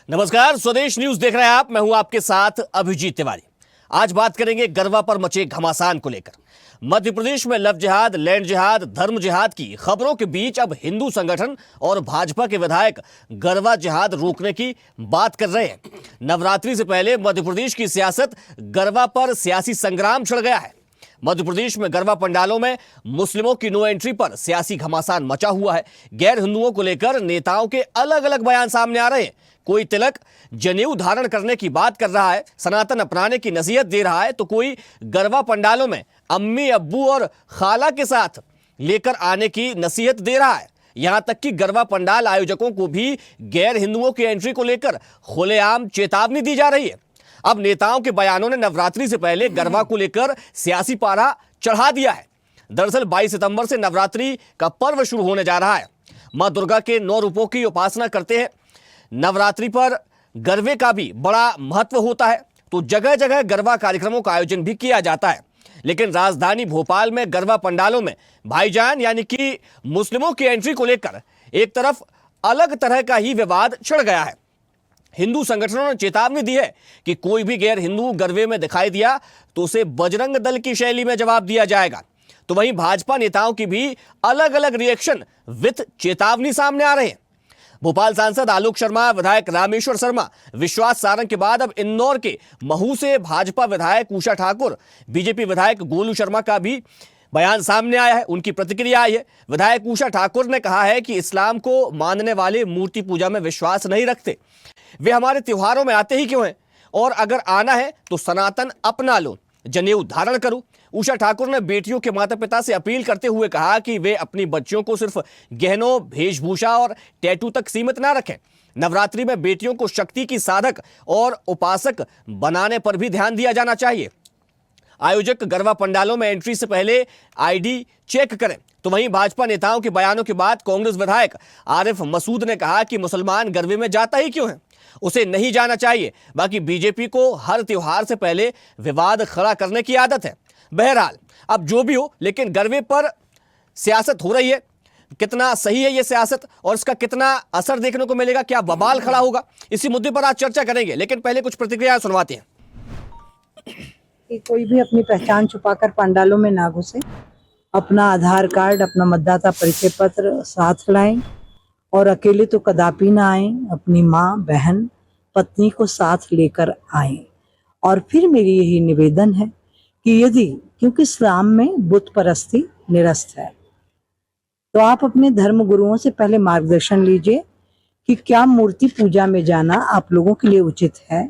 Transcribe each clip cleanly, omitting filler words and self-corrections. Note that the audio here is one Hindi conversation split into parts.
नमस्कार, स्वदेश न्यूज देख रहे हैं आप। मैं हूं आपके साथ अभिजीत तिवारी। आज बात करेंगे गरबा पर मचे घमासान को लेकर। मध्य प्रदेश में लव जिहाद, लैंड जिहाद, धर्म जिहाद की खबरों के बीच अब हिंदू संगठन और भाजपा के विधायक गरबा जिहाद रोकने की बात कर रहे हैं। नवरात्रि से पहले मध्य प्रदेश की सियासत गरबा पर सियासी संग्राम छिड़ गया है। मध्य प्रदेश में गरबा पंडालों में मुस्लिमों की नो एंट्री पर सियासी घमासान मचा हुआ है। गैर हिंदुओं को लेकर नेताओं के अलग अलग बयान सामने आ रहे हैं। कोई तिलक जनेऊ धारण करने की बात कर रहा है, सनातन अपनाने की नसीहत दे रहा है, तो कोई गरबा पंडालों में अम्मी, अब्बू और खाला के साथ लेकर आने की नसीहत दे रहा है। यहां तक कि गरबा पंडाल आयोजकों को भी गैर हिंदुओं की एंट्री को लेकर खुलेआम चेतावनी दी जा रही है। अब नेताओं के बयानों ने नवरात्रि से पहले गरबा को लेकर सियासी पारा चढ़ा दिया है। दरअसल 22 सितंबर से नवरात्रि का पर्व शुरू होने जा रहा है। मां दुर्गा के 9 रूपों की उपासना करते हैं। नवरात्रि पर गरबे का भी बड़ा महत्व होता है, तो जगह जगह गरबा कार्यक्रमों का आयोजन भी किया जाता है। लेकिन राजधानी भोपाल में गरबा पंडालों में भाईजान यानी कि मुस्लिमों की एंट्री को लेकर एक तरफ अलग तरह का ही विवाद छिड़ गया है। हिंदू संगठनों ने चेतावनी दी है कि कोई भी गैर हिंदू गरबे में दिखाई दिया तो उसे बजरंग दल की शैली में जवाब दिया जाएगा। तो वहीं भाजपा नेताओं की भी अलग अलग रिएक्शन विद चेतावनी सामने आ रहे हैं। भोपाल सांसद आलोक शर्मा, विधायक रामेश्वर शर्मा विश्वास सारंग के बाद अब इंदौर के महू से भाजपा विधायक उषा ठाकुर, बीजेपी विधायक गोलू शर्मा का भी बयान सामने आया है। उनकी प्रतिक्रिया आई है। विधायक उषा ठाकुर ने कहा है कि इस्लाम को मानने वाले मूर्ति पूजा में विश्वास नहीं रखते, वे हमारे त्योहारों में आते ही क्यों हैं, और अगर आना है तो सनातन अपना लो, जनेऊ धारण करो। उषा ठाकुर ने बेटियों के माता पिता से अपील करते हुए कहा कि वे अपनी बच्चियों को सिर्फ गहनों, वेशभूषा और टैटू तक सीमित ना रखें। नवरात्रि में बेटियों को शक्ति की साधक और उपासक बनाने पर भी ध्यान दिया जाना चाहिए। आयोजक गरबा पंडालों में एंट्री से पहले आईडी चेक करें। तो वहीं भाजपा नेताओं के बयानों के बाद कांग्रेस विधायक आरिफ मसूद ने कहा कि मुसलमान गरबे में जाता ही क्यों है, उसे नहीं जाना चाहिए। बाकी बीजेपी को हर त्योहार से पहले विवाद खड़ा करने की आदत है। बहरहाल अब जो भी हो, लेकिन गरबे पर सियासत हो रही है। कितना सही है ये सियासत और इसका कितना असर देखने को मिलेगा, क्या बवाल खड़ा होगा, इसी मुद्दे पर आज चर्चा करेंगे। लेकिन पहले कुछ प्रतिक्रिया सुनवाते हैं। कि कोई भी अपनी पहचान छुपाकर पंडालों में ना घुसे, अपना आधार कार्ड, अपना मतदाता परिचय पत्र साथ लाएं और अकेले तो कदापि ना आएं, अपनी माँ, बहन, पत्नी को साथ लेकर आएं। और फिर मेरी यही निवेदन है कि यदि, क्योंकि इस्लाम में बुत परस्ती निरस्त है, तो आप अपने धर्म गुरुओं से पहले मार्गदर्शन लीजिए कि क्या मूर्ति पूजा में जाना आप लोगों के लिए उचित है।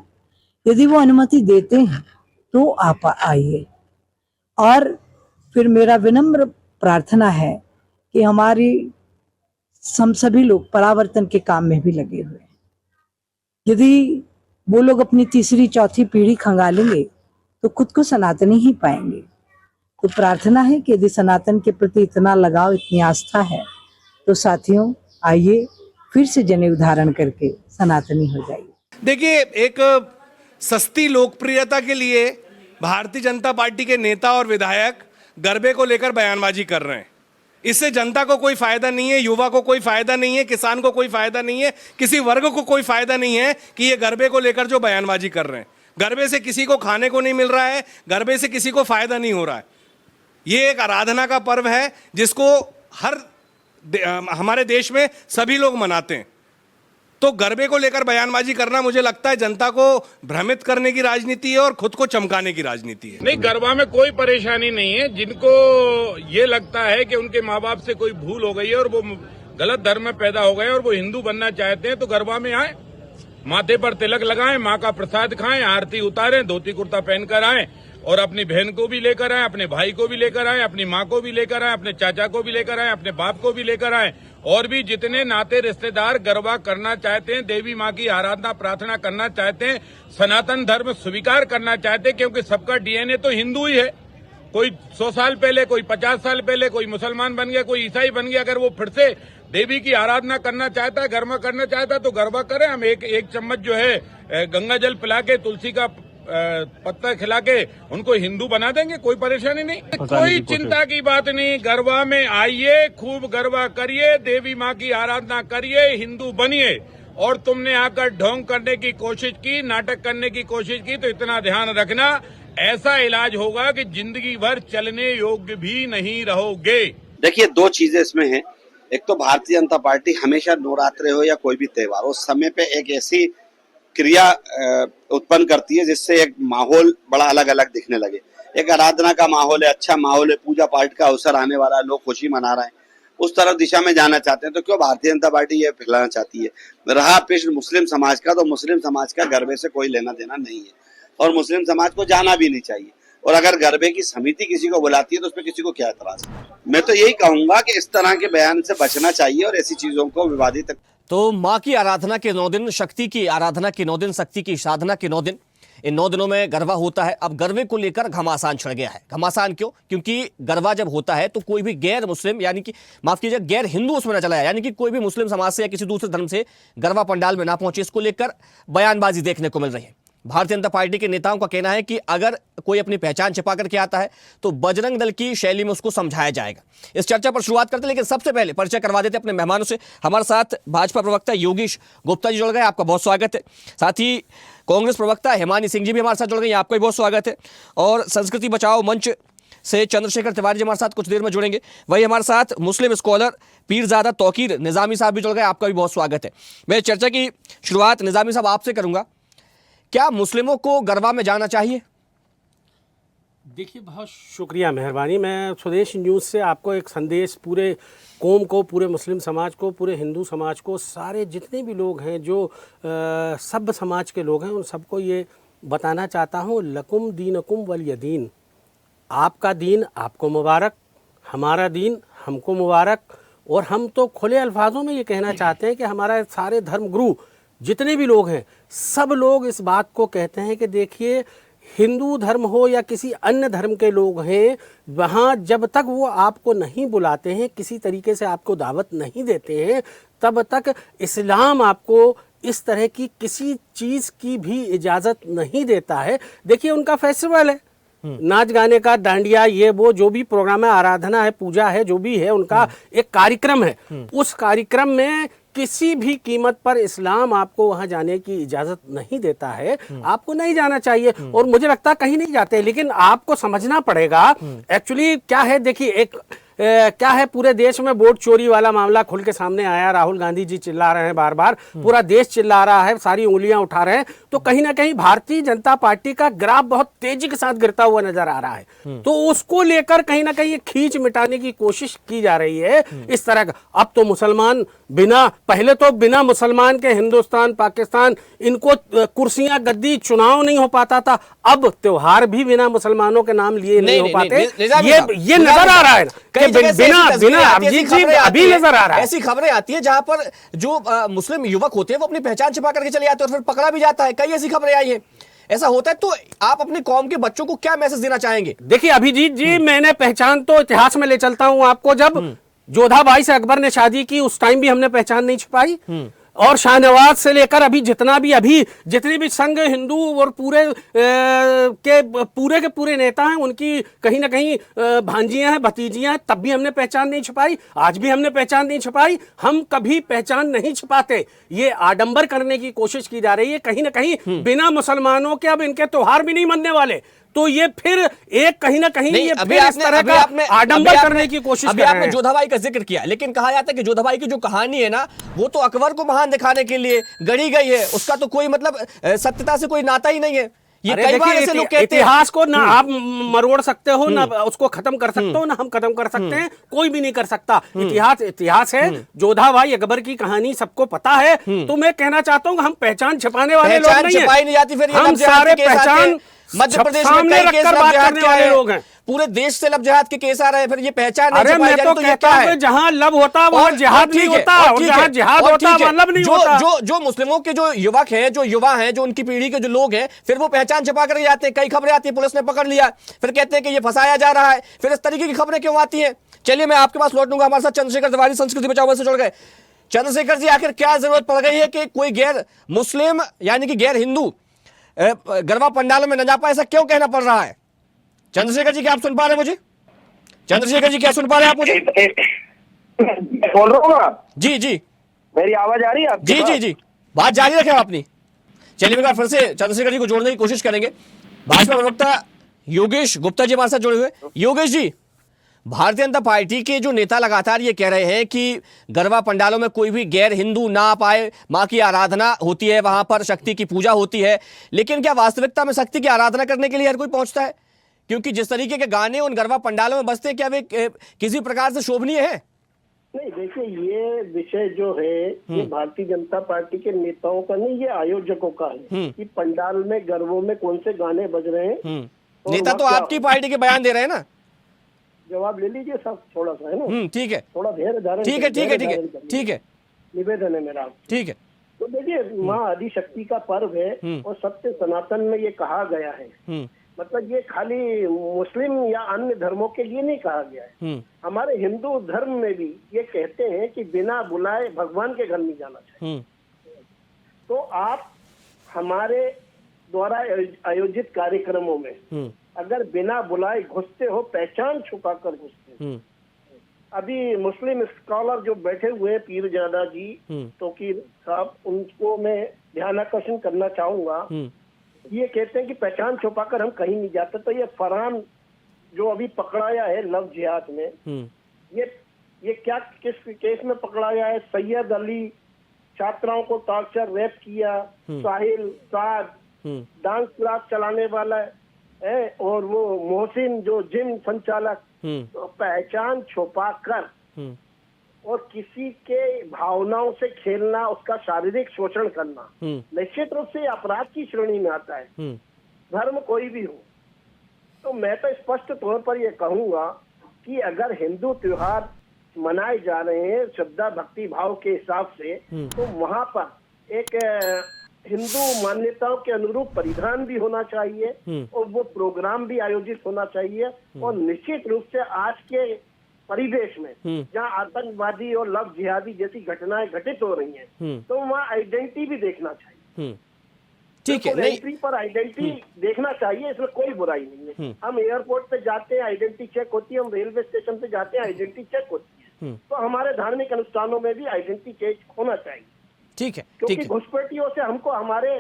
यदि वो अनुमति देते हैं तो आप आइए। और फिर मेरा विनम्र प्रार्थना है कि हम सभी लोग परावर्तन के काम में भी लगे हुए हैं। यदि वो लोग अपनी तीसरी चौथी पीढ़ी खंगालेंगे तो खुद को सनातनी ही पाएंगे। तो प्रार्थना है कि यदि सनातन के प्रति इतना लगाव, इतनी आस्था है, तो साथियों आइए, फिर से जनेऊ धारण करके सनातनी हो जाइए। देखिए, एक सस्ती लोकप्रियता के लिए भारतीय जनता पार्टी के नेता और विधायक गरबे को लेकर बयानबाजी कर रहे हैं। इससे जनता को कोई फायदा नहीं है, युवा को कोई फायदा नहीं है, किसान को कोई फायदा नहीं है, किसी वर्ग को कोई फायदा नहीं है कि ये गरबे को लेकर जो बयानबाजी कर रहे हैं। गरबे से किसी को खाने को नहीं मिल रहा है, गरबे से किसी को फायदा नहीं हो रहा है। ये एक आराधना का पर्व है जिसको हमारे देश में सभी लोग मनाते हैं। तो गरबे को लेकर बयानबाजी करना, मुझे लगता है, जनता को भ्रमित करने की राजनीति है और खुद को चमकाने की राजनीति है। नहीं, गरबा में कोई परेशानी नहीं है। जिनको ये लगता है कि उनके माँ बाप से कोई भूल हो गई है और वो गलत धर्म में पैदा हो गए और वो हिंदू बनना चाहते हैं, तो गरबा में आए, माथे पर तिलक लगाएं, माँ का प्रसाद खाएं, आरती उतारें, धोती कुर्ता पहनकर आएं और अपनी बहन को भी लेकर आए, अपने भाई को भी लेकर आए, अपनी माँ को भी लेकर आए, अपने चाचा को भी लेकर आए, अपने बाप को भी लेकर आए, और भी जितने नाते रिश्तेदार गरबा करना चाहते हैं, देवी माँ की आराधना प्रार्थना करना चाहते हैं, सनातन धर्म स्वीकार करना चाहते हैं, क्योंकि सबका डीएनए तो हिंदू ही है। कोई 100 साल पहले, कोई 50 साल पहले, कोई मुसलमान बन गया, कोई ईसाई बन गया। अगर वो फिर से देवी की आराधना करना चाहता है, गरबा करना चाहता है, तो गरबा करें। हम एक चम्मच जो है गंगा जल पिला के, तुलसी का पत्ता खिला के उनको हिंदू बना देंगे, कोई परेशानी नहीं, कोई चिंता की बात नहीं। गरबा में आइए, खूब गरबा करिए, देवी माँ की आराधना करिए, हिंदू बनिए और तुमने आकर ढोंग करने की कोशिश की, नाटक करने की कोशिश की, तो इतना ध्यान रखना, ऐसा इलाज होगा कि जिंदगी भर चलने योग्य भी नहीं रहोगे। देखिए, दो चीजें इसमें हैं। एक तो भारतीय जनता पार्टी हमेशा नवरात्रे हो या कोई भी त्योहार, उस समय पे एक ऐसी क्रिया उत्पन्न करती है जिससे एक माहौल बड़ा अलग अलग दिखने लगे। एक आराधना का माहौल है, अच्छा माहौल है, पूजा पाठ का अवसर आने वाला है, लोग खुशी मना रहे हैं, उस तरफ दिशा में जाना चाहते हैं। तो क्यों भारतीय जनता पार्टी ये फैलाना चाहती है? रहा प्रश्न मुस्लिम समाज का, तो मुस्लिम समाज का गरबे से कोई लेना देना नहीं है और मुस्लिम समाज को जाना भी नहीं चाहिए। और अगर गरबे की समिति किसी को बुलाती है तो उसमें किसी को क्या एतराज है? मैं तो यही कहूंगा कि इस तरह के बयान से बचना चाहिए और ऐसी चीजों को विवादित। तो माँ की आराधना के 9 दिन, शक्ति की आराधना के 9 दिन, शक्ति की साधना के 9 दिन, इन 9 दिनों में गरबा होता है। अब गरबे को लेकर घमासान छिड़ गया है। घमासान क्यों? क्योंकि गरबा जब होता है तो कोई भी गैर मुस्लिम, यानी कि माफ कीजिए, गैर हिंदू उसमें न चला है, यानी कि कोई भी मुस्लिम समाज से या किसी दूसरे धर्म से गरबा पंडाल में ना पहुंचे। इसको लेकर बयानबाजी देखने को मिल रही है। भारतीय जनता पार्टी के नेताओं का कहना है कि अगर कोई अपनी पहचान छिपा करके आता है तो बजरंग दल की शैली में उसको समझाया जाएगा। इस चर्चा पर शुरुआत करते हैं, लेकिन सबसे पहले परिचय करवा देते अपने मेहमानों से। हमारे साथ भाजपा प्रवक्ता योगेश गुप्ता जी जुड़ गए, आपका बहुत स्वागत है। साथ ही कांग्रेस प्रवक्ता हेमानी सिंह जी भी हमारे साथ जुड़ गए, आपका भी बहुत स्वागत है। और संस्कृति बचाओ मंच से चंद्रशेखर तिवारी जी हमारे साथ कुछ देर में जुड़ेंगे। वही हमारे साथ मुस्लिम स्कॉलर पीरजादा तौकीर निजामी साहब भी जुड़ गए, आपका भी बहुत स्वागत है। मैं चर्चा की शुरुआत निजामी साहब आपसे करूंगा। क्या मुस्लिमों को गरबा में जाना चाहिए? देखिए, बहुत शुक्रिया, मेहरबानी। मैं स्वदेश न्यूज़ से आपको एक संदेश पूरे कौम को, पूरे मुस्लिम समाज को, पूरे हिंदू समाज को, सारे जितने भी लोग हैं जो सब समाज के लोग हैं, उन सबको ये बताना चाहता हूँ, लकुम दीनकुम वलिय दीन। आपका दीन आपको मुबारक, हमारा दीन हमको मुबारक। और हम तो खुले अल्फाजों में ये कहना चाहते हैं कि हमारा सारे धर्म गुरु जितने भी लोग हैं, सब लोग इस बात को कहते हैं कि देखिए, हिंदू धर्म हो या किसी अन्य धर्म के लोग हैं, वहाँ जब तक वो आपको नहीं बुलाते हैं, किसी तरीके से आपको दावत नहीं देते हैं, तब तक इस्लाम आपको इस तरह की किसी चीज़ की भी इजाज़त नहीं देता है। देखिए, उनका फेस्टिवल है, नाच गाने का, डांडिया, ये वो जो भी प्रोग्राम है, आराधना है, पूजा है, जो भी है, उनका एक कार्यक्रम है। उस कार्यक्रम में किसी भी कीमत पर इस्लाम आपको वहां जाने की इजाजत नहीं देता है। आपको नहीं जाना चाहिए और मुझे लगता है कहीं नहीं जाते। लेकिन आपको समझना पड़ेगा एक्चुअली क्या है। देखिए, एक क्या है, पूरे देश में वोट चोरी वाला मामला खुल के सामने आया। राहुल गांधी जी चिल्ला रहे हैं बार बार, पूरा देश चिल्ला रहा है, सारी उंगलियां उठा रहे हैं। तो कहीं ना कहीं भारतीय जनता पार्टी का ग्राफ बहुत तेजी के साथ गिरता हुआ नजर आ रहा है। तो उसको लेकर कहीं ना कहीं खींच मिटाने की कोशिश की जा रही है इस तरह का। अब तो मुसलमान पहले तो बिना मुसलमान के हिंदुस्तान, पाकिस्तान, इनको कुर्सियां, गद्दी, चुनाव नहीं हो पाता था। अब त्योहार भी बिना मुसलमानों के नाम लिए नहीं हो पाते। ये नजर आ रहा है अभी नजर आ रहा है। ऐसी खबरें आती है जहां पर जो मुस्लिम युवक होते हैं वो अपनी पहचान छिपा करके चले जाते हैं और फिर पकड़ा भी जाता है। कई ऐसी खबरें आई है। ऐसा होता है तो आप अपनी कौम के बच्चों को क्या मैसेज देना चाहेंगे? देखिए अभिजीत जी, मैंने पहचान तो इतिहास में ले चलता हूं आपको। जब जोधाबाई से अकबर ने शादी की, उस टाइम भी हमने पहचान नहीं छिपाई। और शाहनवाज से लेकर अभी जितने भी संघ हिंदू और पूरे के पूरे नेता हैं, उनकी कहीं ना कहीं भांजियां हैं, भतीजियां हैं, तब भी हमने पहचान नहीं छिपाई। आज भी हमने पहचान नहीं छिपाई। हम कभी पहचान नहीं छिपाते। ये आडंबर करने की कोशिश की जा रही है। कहीं ना कहीं बिना मुसलमानों के अब इनके त्योहार भी नहीं मनने वाले। तो ये फिर एक कहीं ना कहीं ये अभी फिर इस तरह का आडंबर करने की कोशिश कर रहे हैं। आपने जोधाबाई का जिक्र किया, लेकिन कहा जाता है कि जोधाबाई की जो कहानी है ना, वो तो अकबर को महान दिखाने के लिए गढ़ी गई है। उसका तो कोई मतलब सत्यता से कोई नाता ही नहीं है। ये कई बार ऐसे लोग कहते हैं। इतिहास को ना आप मरोड़ सकते हो, ना उसको खत्म कर सकते हो, ना हम खत्म कर सकते हैं। कोई भी नहीं कर सकता। इतिहास है। जोधाबाई अकबर की कहानी सबको पता है। तो मैं कहना चाहता हूँ हम पहचान छिपाने वाले लोग नहीं है। हम सारे पहचान मध्य प्रदेश में कई केस बात करने वाले लोग हैं। पूरे देश से लब जिहाद के केस आ रहे हैं। फिर ये पहचान नहीं छिपाई जा रही, तो ये क्या है? जहां लब होता वहां जिहाद नहीं होता, और जहां जिहाद होता वहां लब नहीं होता। जो मुस्लिमों के जो युवक हैं, जो युवा हैं, जो उनकी पीढ़ी के जो लोग हैं, फिर वो पहचान छिपा कर जाते हैं। कई खबरें आती है, पुलिस ने पकड़ लिया, फिर कहते हैं कि ये फंसाया जा रहा है। फिर इस तरीके की खबरें क्यों आती है? चलिए मैं आपके पास लौटूंगा। हमारे साथ चंद्रशेखर तिवारी संस्कृति बचाओ से जुड़ गए। चंद्रशेखर जी, आखिर क्या जरूरत पड़ गई है कि कोई गैर मुस्लिम यानी कि गैर हिंदू गरबा पंडालों में न जा पाए? ऐसा क्यों कहना पड़ रहा है? चंद्रशेखर जी, क्या आप सुन पा रहे हैं मुझे? चंद्रशेखर जी, क्या सुन पा रहे हैं आप मुझे? बोल रहा हूँ ना? जी जी, मेरी आवाज आ रही है आपके जी पास? जी जी। बात जारी रखें अपनी। चलिए एक बार फिर से चंद्रशेखर जी को जोड़ने की कोशिश करेंगे। भाजपा प्रवक्ता योगेश गुप्ता जी हमारे साथ जुड़े हुए। योगेश जी, भारतीय जनता पार्टी के जो नेता लगातार ये कह रहे हैं कि गरबा पंडालों में कोई भी गैर हिंदू ना आ पाए, मां की आराधना होती है, वहां पर शक्ति की पूजा होती है, लेकिन क्या वास्तविकता में शक्ति की आराधना करने के लिए हर कोई पहुंचता है? क्योंकि जिस तरीके के गाने उन गरबा पंडालों में बजते हैं, क्या वे किसी प्रकार से शोभनीय है? नहीं, देखिए, ये विषय जो है ये भारतीय जनता पार्टी के नेताओं का नहीं, ये आयोजकों का है कि पंडाल में गरबों में कौन से गाने बज रहे हैं। और नेता तो वहाँ आपकी पार्टी के बयान दे रहे हैं ना। जवाब ले लीजिए सब, थोड़ा सा है ना। ठीक है, थोड़ा धैर्य धारण, ठीक है, ठीक है, ठीक है, ठीक है, निवेदन है मेरा। ठीक है। तो देखिए, माँ आदिशक्ति का पर्व है और सत्य सनातन में ये कहा गया है। मतलब ये खाली मुस्लिम या अन्य धर्मों के लिए नहीं कहा गया है। हमारे हिंदू धर्म में भी ये कहते हैं कि बिना बुलाए भगवान के घर नहीं जाना चाहिए। तो आप हमारे द्वारा आयोजित कार्यक्रमों में अगर बिना बुलाए घुसते हो, पहचान छुपा कर घुसते हो। अभी मुस्लिम स्कॉलर जो बैठे हुए हैं, पीरजादा जी, तोकीर साहब, उनको मैं ध्यान आकर्षण करना चाहूंगा। ये कहते हैं कि पहचान छुपाकर हम कहीं नहीं जाते। तो ये फरहान जो अभी पकड़ाया है लव जिहाद में, ये क्या किस केस में पकड़ाया है? सैयद अली छात्राओं को टॉर्चर, रेप किया, साहिल साद डांस क्लास चलाने वाला है, और वो मोहसिन जो जिम संचालक। तो पहचान छुपाकर और किसी के भावनाओं से खेलना, उसका शारीरिक शोषण करना निश्चित रूप से अपराध की श्रेणी में आता है, धर्म कोई भी हो। तो मैं तो स्पष्ट तौर पर यह कहूंगा कि अगर हिंदू त्योहार मनाए जा रहे हैं श्रद्धा भक्ति भाव के हिसाब से, तो वहां पर एक हिंदू मान्यताओं के अनुरूप परिधान भी होना चाहिए और वो प्रोग्राम भी आयोजित होना चाहिए। और निश्चित रूप से आज के परिवेश में जहाँ आतंकवादी और लव जिहादी जैसी घटनाएं घटित हो रही हैं, तो वहाँ आइडेंटिटी भी देखना चाहिए। ठीक है, एंट्री पर आइडेंटिटी देखना चाहिए, इसमें कोई बुराई नहीं है। हम एयरपोर्ट पे जाते हैं, आइडेंटिटी चेक होती है, हम रेलवे स्टेशन पे जाते हैं, आइडेंटिटी चेक होती है। तो हमारे धार्मिक अनुष्ठानों में भी आइडेंटिटी चेक होना चाहिए। ठीक है, क्योंकि घुसपैठियों से हमको हमारे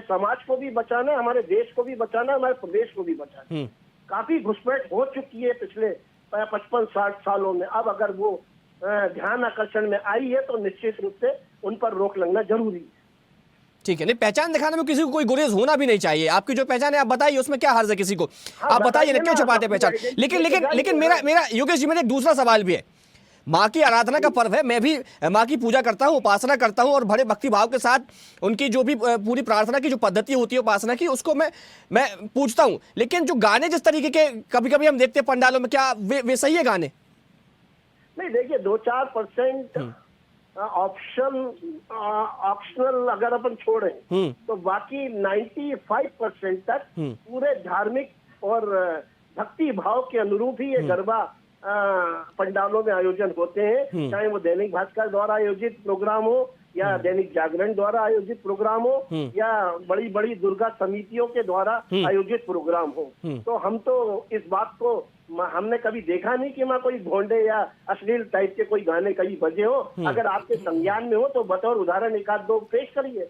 समाज को भी बचाना है, हमारे देश को भी बचाना है, हमारे प्रदेश को भी बचाना है। काफी घुसपैठ हो चुकी है पिछले 55-60 सालों में। अब अगर वो ध्यान आकर्षण में आई है, तो निश्चित रूप से उन पर रोक लगना जरूरी है। ठीक है, नहीं, पहचान दिखाने में किसी को कोई गुरेज होना भी नहीं चाहिए। आपकी जो पहचान है आप बताइए, उसमें क्या हर्ज है किसी को? आप बताइए ना, क्यों छुपाते पहचान? लेकिन मेरा योगेश जी, मेरा एक दूसरा सवाल भी है। माँ की आराधना का पर्व है, मैं भी माँ की पूजा करता हूँ, उपासना करता हूँ, और बड़े भक्ति भाव के साथ उनकी जो भी पूरी प्रार्थना की जो पद्धति होती है उपासना की, उसको मैं पूछता हूँ। लेकिन जो गाने जिस तरीके के कभी कभी हम देखते हैं पंडालों में, क्या वे सही है गाने? नहीं, देखिए, 2-4% ऑप्शनल अगर अपन छोड़ें, तो बाकी 95% तक पूरे धार्मिक और भक्ति भाव के अनुरूप ही ये गरबा पंडालों में आयोजन होते हैं। चाहे वो दैनिक भास्कर द्वारा आयोजित प्रोग्राम हो, या दैनिक जागरण द्वारा आयोजित प्रोग्राम हो, या बड़ी बड़ी दुर्गा समितियों के द्वारा आयोजित प्रोग्राम हो। तो हम तो इस बात को हमने कभी देखा नहीं कि वहाँ कोई भोंडे या अश्लील टाइप के कोई गाने कहीं बजे हो। अगर आपके संज्ञान में हो तो बतौर उदाहरण एक आध दो पेश करिए,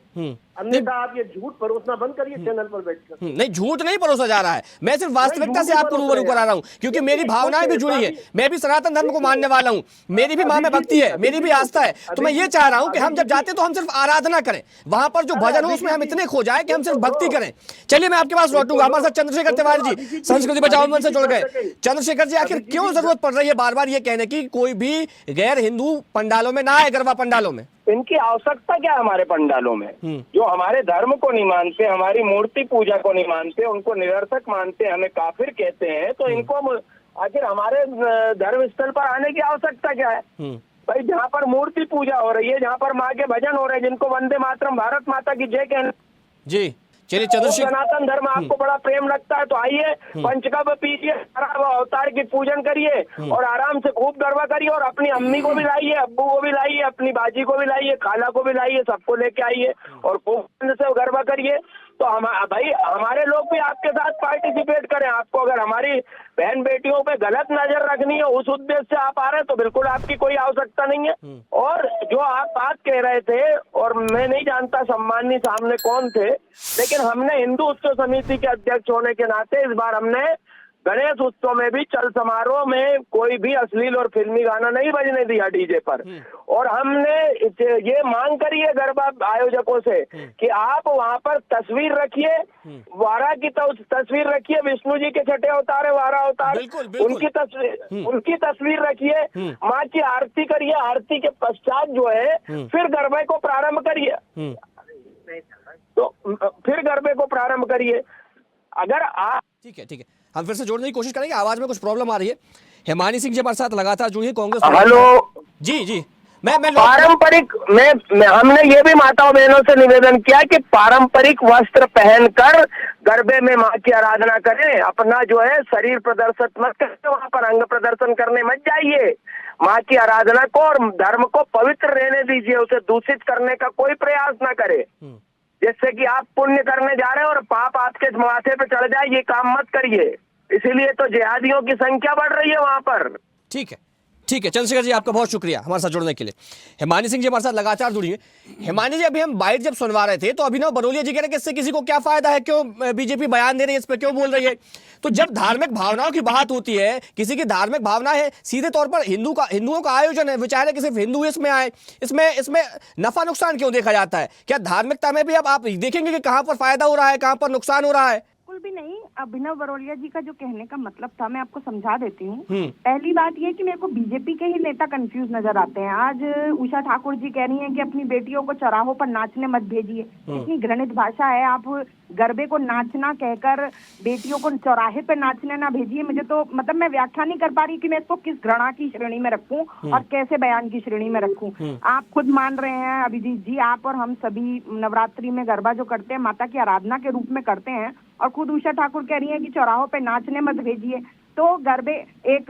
अन्यथा आप ये झूठ परोसना बंद करिए चैनल पर बैठकर। नहीं, झूठ नहीं परोसा जा रहा है, मैं सिर्फ वास्तविकता से आपको रूबरू करा रहा हूँ, क्योंकि मेरी भावनाएं भी जुड़ी है। मैं भी सनातन धर्म को मानने वाला हूँ, मेरी भी माँ में भक्ति है, मेरी भी आस्था है। तो मैं ये चाह रहा हूँ कि हम जब जाते तो हम सिर्फ आराधना करें, वहां पर जो भजन हो उसमें हम इतने खो जाए कि हम सिर्फ भक्ति करें। चलिए मैं आपके पास लौटूंगा। हमारे साथ चंद्रशेखर तिवारी जी संस्कृति बचाओ मंच से जुड़ गए। चंद्रशेखर जी, आखिर क्यों जरूरत पड़ रही है बार बार ये कहने की कोई भी गैर हिंदू पंडालों में ना आए, गरबा पंडालों में? इनकी आवश्यकता क्या है हमारे पंडालों में? जो हमारे धर्म को नहीं मानते, हमारी मूर्ति पूजा को नहीं मानते, उनको निरर्थक मानते, हमें काफिर कहते हैं, तो इनको आखिर हमारे धर्म स्थल पर आने की आवश्यकता क्या है? भाई, जहाँ पर मूर्ति पूजा हो रही है, जहाँ पर माँ के भजन हो रहे हैं, जिनको वंदे मातरम भारत माता की जय कहना जी। चलिए चंद्रशेखर, सनातन धर्म आपको बड़ा प्रेम लगता है तो आइए, पंचकव्य पीजिए, अवतार की पूजन करिए और आराम से खूब गरबा करिए, और अपनी अम्मी को भी लाइए, अब्बू को भी लाइए, अपनी बाजी को भी लाइए, खाला को भी लाइए, सबको लेके आइए और खूब से गरबा करिए। तो हम भाई हमारे लोग भी आपके साथ पार्टिसिपेट करें। आपको अगर हमारी बहन बेटियों पे गलत नजर रखनी है, उस उद्देश्य से आप आ रहे हैं, तो बिल्कुल आपकी कोई आवश्यकता नहीं है। और जो आप बात कह रहे थे, और मैं नहीं जानता सम्माननीय सामने कौन थे, लेकिन हमने हिंदू उत्सव समिति के अध्यक्ष होने के नाते इस बार हमने गणेश उत्सव में भी चल समारोह में कोई भी अश्लील और फिल्मी गाना नहीं बजने दिया डीजे पर। और हमने ये मांग करी है गरबा आयोजकों से कि आप वहां पर तस्वीर रखिए, वारा की तस्वीर रखिए, विष्णु जी के छठे अवतार है वारा अवतार, उनकी तस्वीर रखिए, माँ की आरती करिए, आरती के पश्चात जो है फिर गरबे को प्रारंभ करिए। तो फिर गरबे को प्रारंभ करिए। अगर आप ठीक है हम फिर से जोड़ने की कोशिश करेंगे, आवाज में कुछ प्रॉब्लम आ रही है। हिमानी सिंह जी हमारे साथ लगातार जुड़ी है कांग्रेस। हेलो जी मैं पारंपरिक हमने ये भी माताओं बहनों से निवेदन किया कि पारंपरिक वस्त्र पहनकर गरबे में माँ की आराधना करें। अपना जो है शरीर प्रदर्शित मत करें, वहां पर अंग प्रदर्शन करने मत जाइए। माँ की आराधना को और धर्म को पवित्र रहने दीजिए, उसे दूषित करने का कोई प्रयास ना करे, जिससे कि आप पुण्य करने जा रहे हैं और पाप आपके माथे पे चढ़ जाए। ये काम मत करिए, इसीलिए तो जिहादियों की संख्या बढ़ रही है वहां पर। ठीक है चंद्रशेखर जी, आपका बहुत शुक्रिया हमारे साथ जुड़ने के लिए। हिमानी सिंह जी हमारे साथ लगातार जुड़ी है। हिमानी जी, अभी हम बाइट जब सुनवा रहे थे तो अभिनव बरोलिया जी कह रहे कि इससे किसी को क्या फायदा है, क्यों बीजेपी बयान दे रही है, इस पर क्यों बोल रही है। तो जब धार्मिक भावनाओं की बात होती है, किसी की धार्मिक भावना है, सीधे तौर पर हिंदुओं का आयोजन है, विचार है कि सिर्फ हिंदू इसमें आए, इसमें नफा नुकसान क्यों देखा जाता है? क्या धार्मिकता में भी अब आप देखेंगे कि कहां पर फायदा हो रहा है, कहां पर नुकसान हो रहा है? बिल्कुल भी नहीं। अभिनव बरोलिया जी का जो कहने का मतलब था, मैं आपको समझा देती हूँ। पहली बात ये कि मेरे को बीजेपी के ही नेता कंफ्यूज नजर आते हैं। आज उषा ठाकुर जी कह रही हैं कि अपनी बेटियों को चौराहों पर नाचने मत भेजिए। इतनी घृणित भाषा है। आप गरबे को नाचना कहकर बेटियों को चौराहे पे नाचने ना भेजिए। मुझे तो मतलब मैं व्याख्या नहीं कर पा रही कि मैं इसको किस घृणा की श्रेणी में रखूं और कैसे बयान की श्रेणी में रखूं। आप खुद मान रहे हैं अभिजीत जी, आप और हम सभी नवरात्रि में गरबा जो करते हैं माता की आराधना के रूप में करते हैं, और खुद उषा ठाकुर कह रही है कि चौराहों पे नाचने मत भेजिए। तो गरबे एक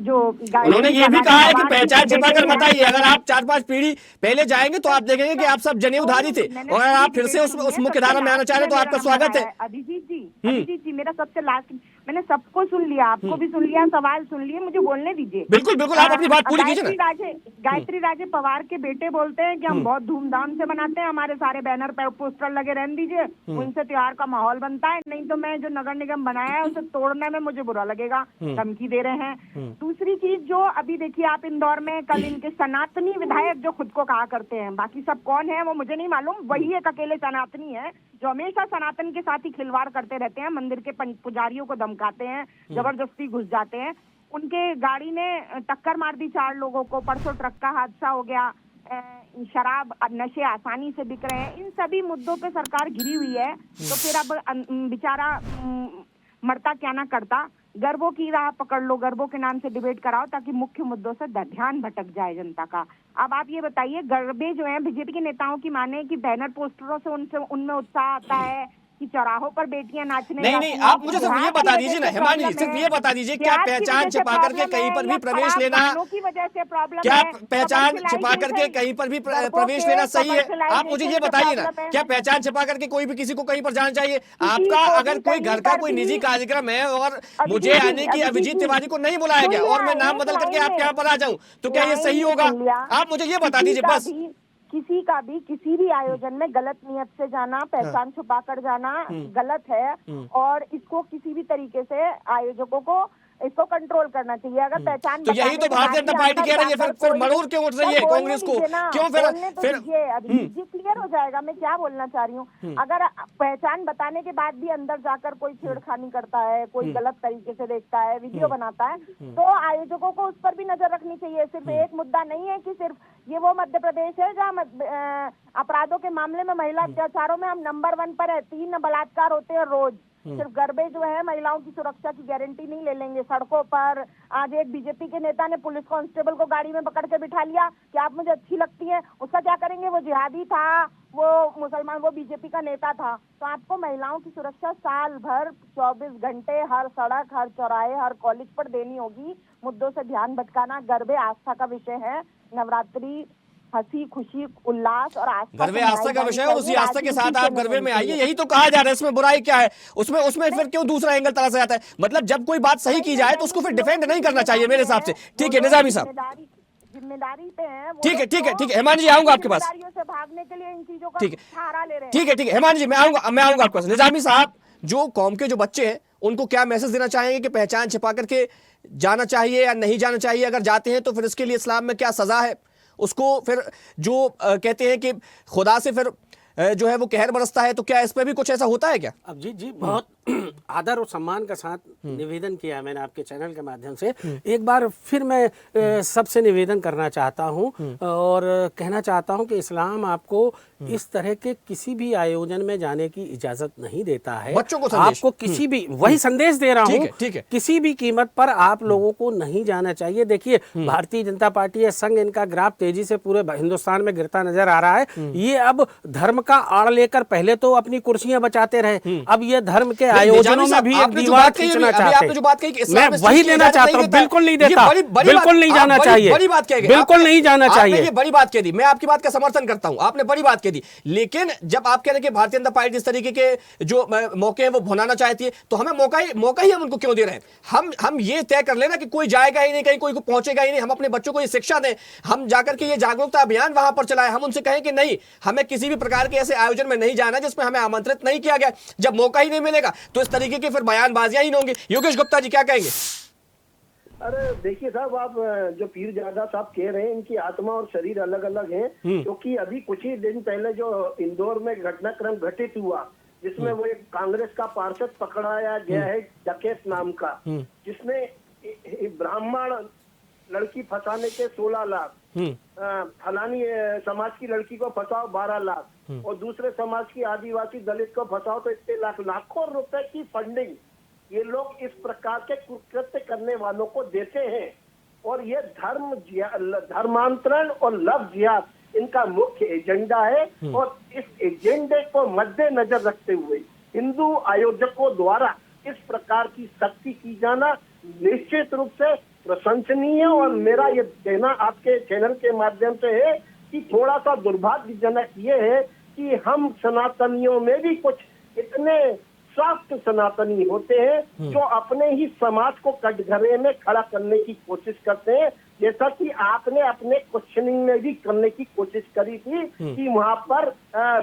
जो उन्होंने ये भी कहा है कि पहचान छिपाकर मत आइए। अगर आप 4-5 पीढ़ी पहले जाएंगे तो आप देखेंगे कि आप सब जनेऊधारी थे, और अगर आप फिर से उस मुख्य धारा में आना चाह रहे हैं तो आपका स्वागत है। अभिजीत जी मेरा सबसे लास्ट, मैंने सबको सुन लिया, आपको भी सुन लिया, सवाल सुन लिए, मुझे बोलने दीजिए। बिल्कुल आप अपनी बात पूरी कीजिए ना। गायत्री राजे पवार के बेटे बोलते हैं कि हम बहुत धूमधाम से मनाते हैं, हमारे सारे बैनर पे पोस्टर लगे रहने दीजिए, उनसे त्योहार का माहौल बनता है, नहीं तो मैं जो नगर निगम बनाया है उसे तोड़ने में मुझे बुरा लगेगा, धमकी दे रहे हैं। दूसरी चीज जो अभी देखिए आप इंदौर में कल इनके सनातनी विधायक जो खुद को कहा करते हैं, बाकी सब कौन है वो मुझे नहीं मालूम, वही एक अकेले सनातनी है जो हमेशा सनातन के साथ ही खिलवाड़ करते रहते हैं, मंदिर के पुजारियों को धमकाते हैं, जबरदस्ती घुस जाते हैं। उनके गाड़ी ने टक्कर मार दी 4 लोगों को, परसों ट्रक का हादसा हो गया, शराब नशे आसानी से बिक रहे हैं। इन सभी मुद्दों पे सरकार घिरी हुई है, तो फिर अब बेचारा मरता क्या ना करता। गरबों की राह पकड़ लो, गरबों के नाम से डिबेट कराओ ताकि मुख्य मुद्दों से ध्यान भटक जाए जनता का। अब आप ये बताइए, गरबे जो है बीजेपी के नेताओं की माने कि बैनर पोस्टरों से उनमें उत्साह आता है कि चौराहों पर बेटियां नाचने नहीं आप मुझे सिर्फ ये बता दीजिए ना हिमानी जी, सिर्फ ये बता दीजिए, क्या पहचान छिपा करके कहीं पर भी प्रवेश लेना, की वजह से प्रॉब्लम, क्या पहचान छिपा करके कहीं पर भी प्रवेश लेना सही है? आप मुझे ये बताइए ना, क्या पहचान छिपा करके कोई भी किसी को कहीं पर जाना चाहिए? आपका अगर कोई घर का कोई निजी कार्यक्रम है और मुझे आने की अभिजीत तिवारी को नहीं बुलाया गया और मैं नाम बदल करके आपके यहाँ पर आ जाऊं, तो क्या ये सही होगा? आप मुझे ये बता दीजिए बस। किसी का भी किसी भी आयोजन में गलत नियत से जाना, पहचान छुपा कर जाना गलत है, और इसको किसी भी तरीके से आयोजकों को इसको कंट्रोल करना चाहिए। अगर पहचान तो यही तो भारतीय जनता पार्टी कह रही है, फिर मड़ूर क्यों उठ रही है कांग्रेस को? क्यों फिर ये क्लियर हो जाएगा मैं क्या बोलना चाह रही हूँ। अगर पहचान बताने के बाद भी अंदर जाकर कोई छेड़खानी करता है, कोई गलत तरीके से देखता है, वीडियो बनाता है, तो आयोजकों को उस पर भी नजर रखनी चाहिए। सिर्फ एक मुद्दा नहीं है कि सिर्फ ये वो मध्य प्रदेश है जहाँ अपराधों के मामले में महिला अत्याचारों में हम नंबर 1 पर है। 3 बलात्कार होते हैं रोज। सिर्फ गरबे जो है महिलाओं की सुरक्षा की गारंटी नहीं ले लेंगे। सड़कों पर आज एक बीजेपी के नेता ने पुलिस कांस्टेबल को गाड़ी में पकड़ के बिठा लिया कि आप मुझे अच्छी लगती है, उसका क्या करेंगे? वो जिहादी था, वो मुसलमान, वो बीजेपी का नेता था। तो आपको महिलाओं की सुरक्षा साल भर 24 घंटे हर सड़क, हर चौराहे, हर कॉलेज पर देनी होगी। मुद्दों से ध्यान भटकाना, गरबे आस्था का विषय है, नवरात्रि हंसी खुशी उल्लास और आस्था गरबे आस्था का विषय है और उसी आस्था के साथ आप गरबे में आइए, यही तो कहा जा रहा है। इसमें बुराई क्या है? उसमें उसमें फिर क्यों दूसरा एंगल तलाशा जाता है? मतलब जब कोई बात सही की जाए तो उसको फिर डिफेंड नहीं करना चाहिए मेरे हिसाब से। ठीक है निजामी साहब, जिम्मेदारी पे है। ठीक है ठीक है ठीक है हेमानी जी आऊंगा आपके पास। जिम्मेदारियों से भागने के लिए इन चीजों का ठीक है सहारा ले रहे हैं। ठीक है ठीक है हेमानी जी मैं आऊंगा आपके पास। निजामी साहब, जो कौम के जो बच्चे हैं उनको क्या मैसेज देना चाहेंगे कि पहचान छिपा करके जाना चाहिए या नहीं जाना चाहिए? अगर जाते हैं तो फिर इसके लिए इस्लाम में क्या सजा है? उसको फिर जो कहते हैं कि खुदा से फिर जो है वो कहर बरसता है, तो क्या इस पर भी कुछ ऐसा होता है क्या? अब जी बहुत आदर और सम्मान के साथ निवेदन किया मैंने आपके चैनल के माध्यम से। एक बार फिर मैं सबसे निवेदन करना चाहता हूं और कहना चाहता हूं कि इस्लाम आपको इस तरह के किसी भी आयोजन में जाने की इजाजत नहीं देता है। बच्चों को संदेश आपको किसी भी वही संदेश दे रहा हूं, ठीक है। किसी भी कीमत पर आप लोगों को नहीं जाना चाहिए। देखिए भारतीय जनता पार्टी है संघ, इनका ग्राफ तेजी से पूरे हिंदुस्तान में गिरता नजर आ रहा है। ये अब धर्म का आड़ लेकर पहले तो अपनी कुर्सियां बचाते रहे, अब ये धर्म के आयोजनों में भी एक दीवार खींचना चाहते हैं। मैं वही लेना चाहता हूँ। बिल्कुल नहीं देता, बिल्कुल नहीं जाना चाहिए, बड़ी बात कह गई, बिल्कुल नहीं जाना चाहिए। ये बड़ी बात कह दी, मैं आपकी बात का समर्थन करता हूं, आपने बड़ी बात कह दी। लेकिन जब आप कह रहे हैं कि भारतीय जनता पार्टी इस तरीके के जो मौके हैं वो भुनाना चाहती है, तो हमें मौका ही हम उनको क्यों दे रहे हैं? हम ये तय कर लेना कि कोई जाएगा ही नहीं, कहीं कोई पहुंचेगा ही नहीं। हम अपने बच्चों को ये शिक्षा दें, हम जाकर के ये जागरूकता अभियान वहां पर चलाएं। हम उनसे कहें कि नहीं, हमें किसी भी प्रकार के ऐसे आयोजन में नहीं जाना जिसमें हमें आमंत्रित नहीं किया गया। जब मौका ही नहीं मिलेगा तो इस तरीके के फिर बयानबाजियां ही होंगी। योगेश गुप्ता जी क्या कहेंगे? अरे देखिए साहब, आप जो पीरजादा साहब कह रहे हैं, इनकी आत्मा और शरीर अलग अलग हैं। क्योंकि अभी कुछ ही दिन पहले जो इंदौर में घटनाक्रम घटित हुआ, जिसमें वो एक कांग्रेस का पार्षद पकड़ाया गया है डकैत नाम का, जिसने ब्राह्मण लड़की फंसाने के 16 लाख, फलानी समाज की लड़की को फंसाओ 12 लाख और दूसरे समाज की आदिवासी दलित को फंसाओ तो इतने लाखों रुपए की फंडिंग ये लोग इस प्रकार के कुकृत्य करने वालों को देते हैं। और ये धर्मांतरण और लव जिहाद इनका मुख्य एजेंडा है। और इस एजेंडे को मद्देनजर रखते हुए हिंदू आयोजकों द्वारा इस प्रकार की सख्ती की जाना निश्चित रूप से प्रशंसनीय। और मेरा ये कहना आपके चैनल के माध्यम से है कि थोड़ा सा दुर्भाग्यजनक ये है कि हम सनातनियों में भी कुछ इतने सख्त सनातनी होते हैं जो अपने ही समाज को कटघरे में खड़ा करने की कोशिश करते हैं। जैसा कि आपने अपने क्वेश्चनिंग में भी करने की कोशिश करी थी कि वहाँ पर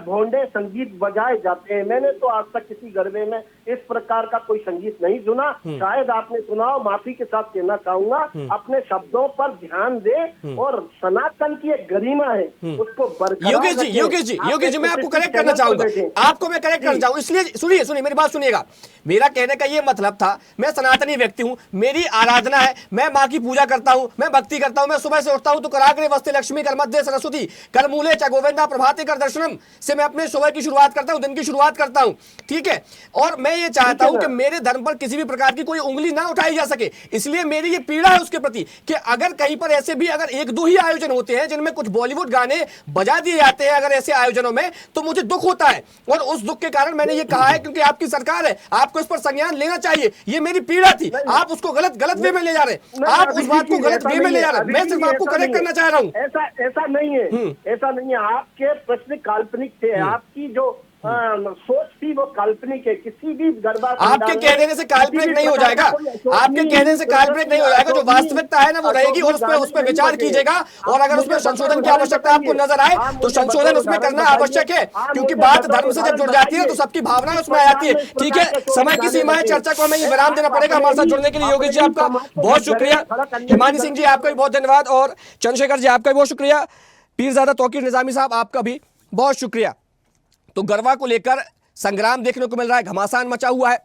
भोंडे संगीत बजाए जाते हैं। मैंने तो आज तक किसी गरबे में इस प्रकार का कोई संगीत नहीं सुना। शायद आपने सुना हो, माफी के साथ कहना चाहूंगा। अपने शब्दों पर ध्यान दे और सनातन की एक गरिमा है उसको बरकरार योगेश जी मैं आपको करेक्ट करना चाहूंगा, आपको मैं करेक्ट करना चाहूंगा। इसलिए सुनिए मेरी बात सुनिएगा। मेरा कहने का ये मतलब था, मैं सनातनी व्यक्ति हूं, मेरी आराधना है, मैं माँ की पूजा करता हूं, मैं भक्ति करता हूं। मैं सुबह से उठता हूं तो कराग्रे वस्ते लक्ष्मी कर मध्य सरस्वती कर मूले च गोविंदा प्रभाते कर दर्शनम से मैं अपने सुबह की शुरुआत करता हूं, दिन की शुरुआत करता हूं। ठीक है, और मैं ये चाहता हूं कि मेरे धर्म पर किसी भी प्रकार की कोई उंगली ना उठाई जा सके। इसलिए मेरी ये पीड़ा है उसके प्रति कि अगर कहीं पर ऐसे भी अगर एक दो ही आयोजन होते हैं जिनमें कुछ बॉलीवुड गाने बजा दिए जाते हैं अगर ऐसे आयोजनों में, तो मुझे दुख होता है। और उस दुख के कारण मैंने ये कहा है क्योंकि आपकी सरकार है, आपको इस पर संज्ञान लेना चाहिए। ये मेरी पीड़ा थी, आप उसको गलत वे में ले जा रहे हैं, आप उस बात को गलत वे में ले जा रहे हैं। मैं सिर्फ आपको करेक्ट करना चाह रहा हूँ। ऐसा नहीं है, ऐसा नहीं है। आपके प्रश्न काल्पनिक थे, आपकी जो सोच थी वो काल्पनिक है। किसी भी गरबा आपके कह देने से काल्पनिक नहीं हो जाएगा, आपके कहने से काल्पनिक नहीं हो जाएगा। जो वास्तविकता है ना वो रहेगी और उस पर विचार कीजिएगा। और अगर उसमें संशोधन की आवश्यकता आपको नजर आए तो संशोधन उसमें करना आवश्यक है, क्योंकि बात धर्म से जब जुड़ जाती है तो सबकी भावना उसमें आ जाती है। ठीक है, समय की सीमा है, चर्चा को हमें विराम देना पड़ेगा। हमारे साथ जुड़ने के लिए योगेश जी आपका बहुत शुक्रिया, हिमानी सिंह जी आपका भी बहुत धन्यवाद, और चंद्रशेखर जी आपका भी बहुत शुक्रिया, पीरजादा तौकीर निजामी साहब आपका भी बहुत शुक्रिया। तो गरबा को लेकर संग्राम देखने को मिल रहा है, घमासान मचा हुआ है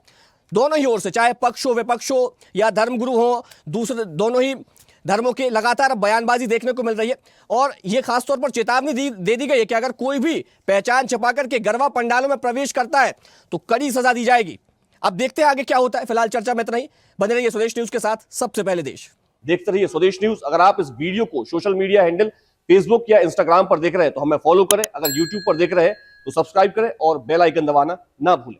दोनों ही ओर से, चाहे पक्ष हो विपक्ष हो या धर्मगुरु हो, दूसरे दोनों ही धर्मों के लगातार बयानबाजी देखने को मिल रही है। और ये खासतौर पर चेतावनी दे दी गई है कि अगर कोई भी पहचान छिपा करके गरबा पंडालों में प्रवेश करता है तो कड़ी सजा दी जाएगी। अब देखते हैं आगे क्या होता है। फिलहाल चर्चा में इतना ही। बने रहिए स्वदेश न्यूज के साथ, सबसे पहले देश। देखते रहिए स्वदेश न्यूज। अगर आप इस वीडियो को सोशल मीडिया हैंडल फेसबुक या इंस्टाग्राम पर देख रहे हैं तो हमें फॉलो करें, अगर यूट्यूब पर देख रहे हैं तो सब्सक्राइब करें और बेल आइकन दबाना ना भूलें।